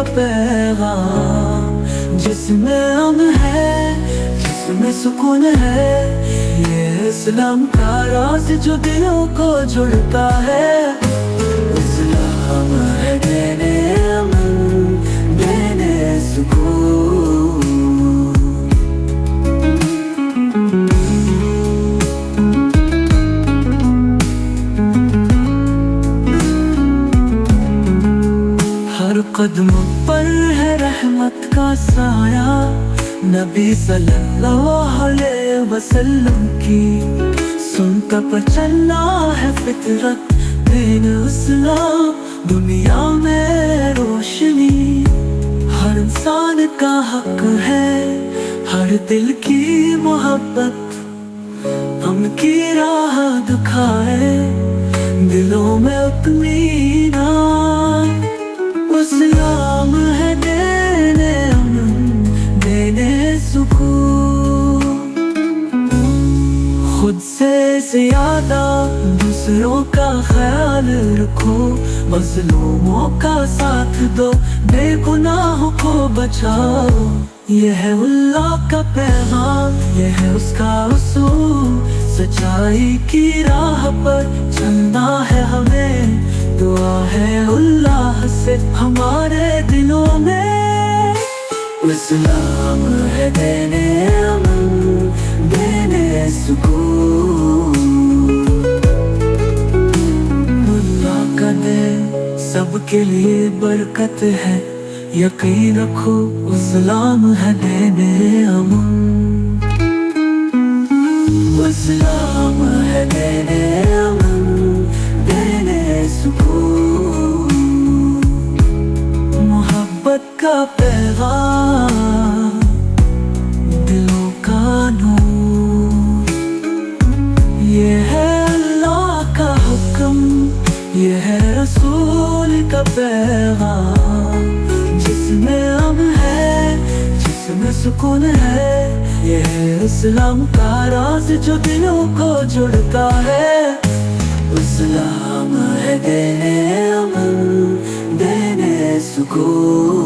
का पैगाम, जिसमें अमन है, जिसमें सुकून है। ये इस्लाम का राज जो दिलों को जुड़ता है। इस्लाम है देने अमन, देने सुकून। हर कदम पर है रहमत का साया, नबी सल्लल्लाहु अलैहि वसल्लम की सुनता पर चलना है फितरत। दीन इस्लाम दुनिया में रोशनी, हर इंसान का हक है, हर दिल की मोहब्बत उनकी राह दिखाए, दिलों में इत्मीनान। इस्लाम है देने अमन, देने सुकून। खुद से ज्यादा दूसरों का ख्याल रखो, मजलूमों का साथ दो, बेगुनाहों को बचाओ। यह है अल्लाह का पैगाम, यह है उसका उसूल। सच्चाई की राह पर चलना है हमें, दुआ है अल्लाह से हमारे दिलों में। इस्लाम है देने अमन, देने सुकून। अल्लाह का दे सबके लिए बरकत है, यकीन रखो इस्लाम है देने अमन। इस्लाम है देने अमन, देने सुकून। मोहब्बत का पैगाम, दिलों का नूर। ये है अल्लाह का हुक्म, ये है रसूल का पैगाम, जिसमें अमन है, जिसमें सुकून है। ये है इस्लाम का राज जो दिलों को जुड़ता है। इस्लाम है देने अमन, देने सुकून।